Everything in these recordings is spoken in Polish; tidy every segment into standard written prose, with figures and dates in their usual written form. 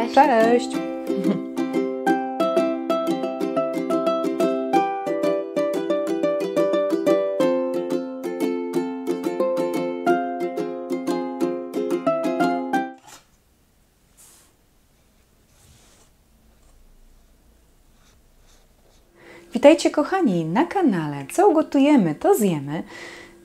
Cześć! Cześć! Witajcie kochani na kanale Co ugotujemy, to zjemy.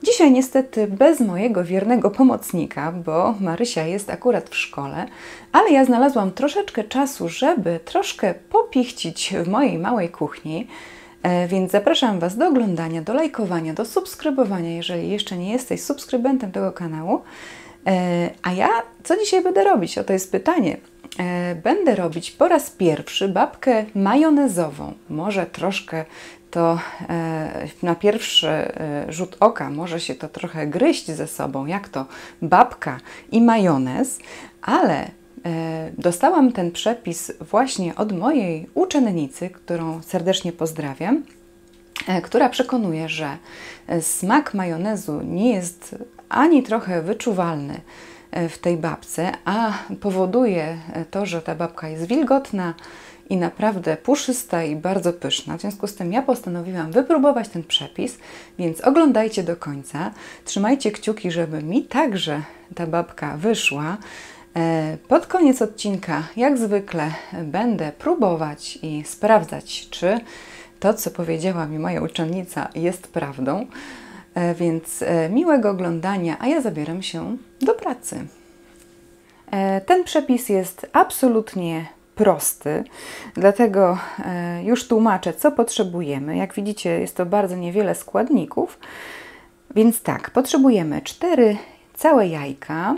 Dzisiaj niestety bez mojego wiernego pomocnika, bo Marysia jest akurat w szkole, ale ja znalazłam troszeczkę czasu, żeby troszkę popichcić w mojej małej kuchni, więc zapraszam Was do oglądania, do lajkowania, do subskrybowania, jeżeli jeszcze nie jesteś subskrybentem tego kanału. A ja co dzisiaj będę robić? Oto jest pytanie. Będę robić po raz pierwszy babkę majonezową. Może troszkę to na pierwszy rzut oka może się to trochę gryźć ze sobą, jak to babka i majonez, ale dostałam ten przepis właśnie od mojej uczennicy, którą serdecznie pozdrawiam, która przekonuje, że smak majonezu nie jest ani trochę wyczuwalny w tej babce, a powoduje to, że ta babka jest wilgotna i naprawdę puszysta i bardzo pyszna. W związku z tym ja postanowiłam wypróbować ten przepis, więc oglądajcie do końca. Trzymajcie kciuki, żeby mi także ta babka wyszła. Pod koniec odcinka, jak zwykle, będę próbować i sprawdzać, czy to, co powiedziała mi moja uczennica, jest prawdą. Więc miłego oglądania, a ja zabieram się do pracy. Ten przepis jest absolutnie prosty, dlatego już tłumaczę, co potrzebujemy. Jak widzicie, jest to bardzo niewiele składników, więc tak, potrzebujemy 4 całe jajka,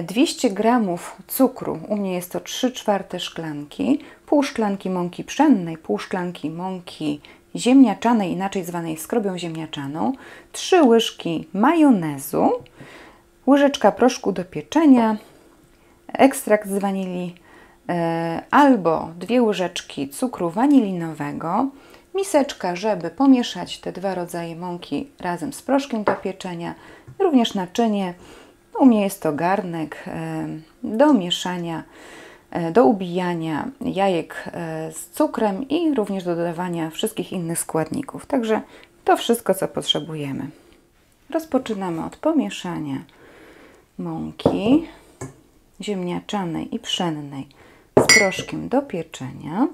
200 g cukru, u mnie jest to 3/4 szklanki, pół szklanki mąki pszennej, pół szklanki mąki ziemniaczanej, inaczej zwanej skrobią ziemniaczaną, 3 łyżki majonezu, łyżeczka proszku do pieczenia, ekstrakt z wanilii albo 2 łyżeczki cukru wanilinowego, miseczka, żeby pomieszać te 2 rodzaje mąki razem z proszkiem do pieczenia, również naczynie, u mnie jest to garnek do mieszania, do ubijania jajek z cukrem i również do dodawania wszystkich innych składników. Także to wszystko, co potrzebujemy. Rozpoczynamy od pomieszania mąki ziemniaczanej i pszennej z proszkiem do pieczenia.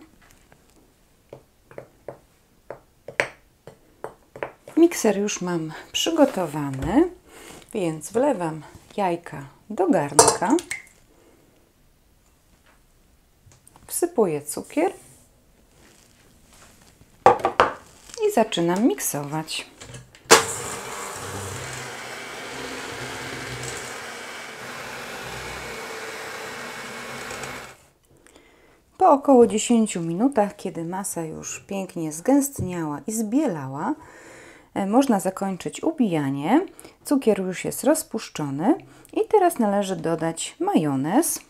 Mikser już mam przygotowany, więc wlewam jajka do garnka. Wsypuję cukier i zaczynam miksować. Po około 10 minutach, kiedy masa już pięknie zgęstniała i zbielała, można zakończyć ubijanie. Cukier już jest rozpuszczony i teraz należy dodać majonez.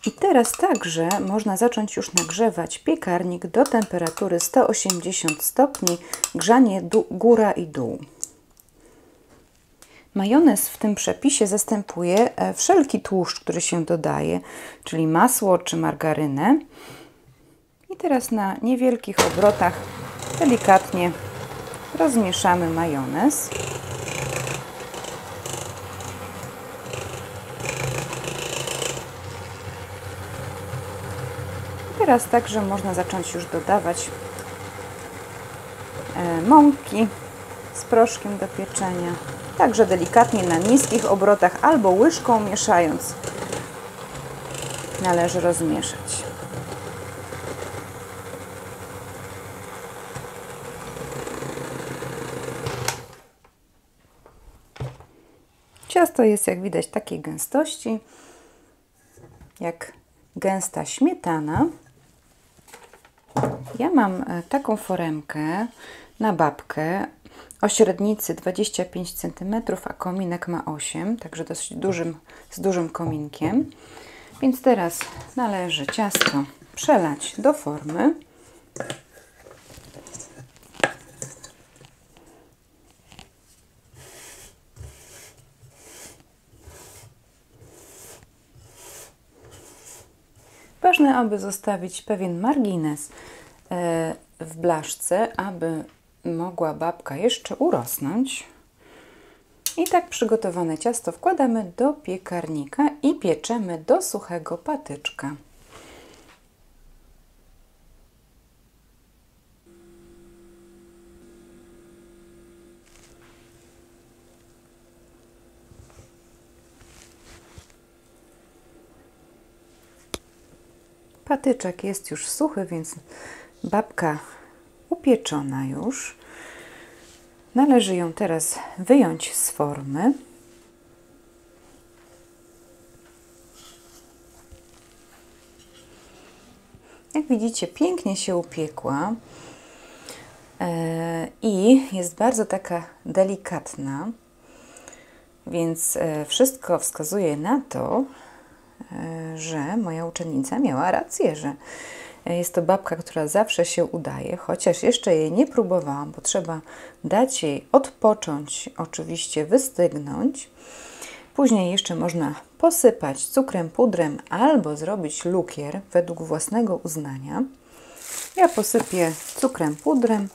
I teraz także można zacząć już nagrzewać piekarnik do temperatury 180 stopni, grzanie góra i dół. Majonez w tym przepisie zastępuje wszelki tłuszcz, który się dodaje, czyli masło czy margarynę. I teraz na niewielkich obrotach delikatnie rozmieszamy majonez. Teraz także można zacząć już dodawać mąki z proszkiem do pieczenia. Także delikatnie na niskich obrotach albo łyżką mieszając należy rozmieszać. Ciasto jest, jak widać, takiej gęstości, jak gęsta śmietana. Ja mam taką foremkę na babkę o średnicy 25 cm, a kominek ma 8, także dosyć z dużym kominkiem. Więc teraz należy ciasto przelać do formy. ważne, aby zostawić pewien margines w blaszce, aby mogła babka jeszcze urosnąć. I tak przygotowane ciasto wkładamy do piekarnika i pieczemy do suchego patyczka. Patyczek jest już suchy, więc babka upieczona już. Należy ją teraz wyjąć z formy. Jak widzicie, pięknie się upiekła i jest bardzo taka delikatna, więc wszystko wskazuje na to, że moja uczennica miała rację, że jest to babka, która zawsze się udaje, chociaż jeszcze jej nie próbowałam, bo trzeba dać jej odpocząć, oczywiście wystygnąć. Później jeszcze można posypać cukrem, pudrem albo zrobić lukier według własnego uznania. Ja posypię cukrem, pudrem.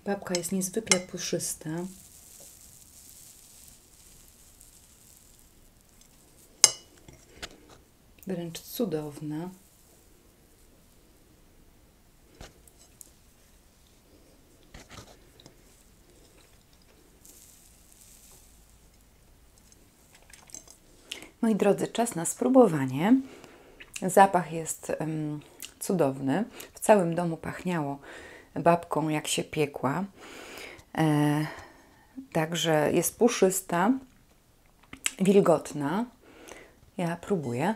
Babka jest niezwykle puszysta. Wręcz cudowna. Moi drodzy, czas na spróbowanie. Zapach jest cudowny. W całym domu pachniało babką, jak się piekła. Także jest puszysta, wilgotna. Ja próbuję.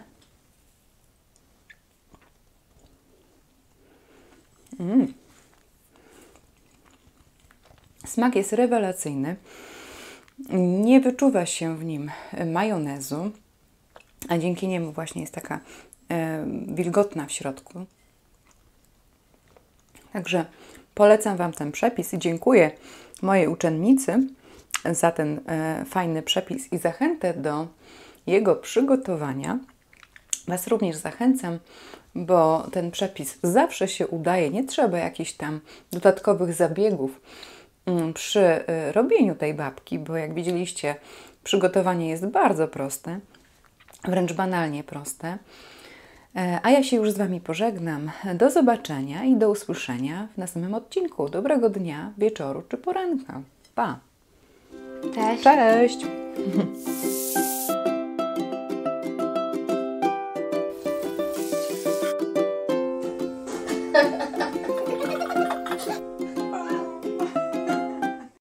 Smak jest rewelacyjny. Nie wyczuwa się w nim majonezu, a dzięki niemu właśnie jest taka wilgotna w środku. Także polecam Wam ten przepis i dziękuję mojej uczennicy za ten fajny przepis i zachętę do jego przygotowania. Was również zachęcam, bo ten przepis zawsze się udaje. Nie trzeba jakichś tam dodatkowych zabiegów przy robieniu tej babki, bo jak widzieliście, przygotowanie jest bardzo proste, wręcz banalnie proste. A ja się już z Wami pożegnam. Do zobaczenia i do usłyszenia w następnym odcinku. Dobrego dnia, wieczoru czy poranka. Pa! Cześć! Cześć!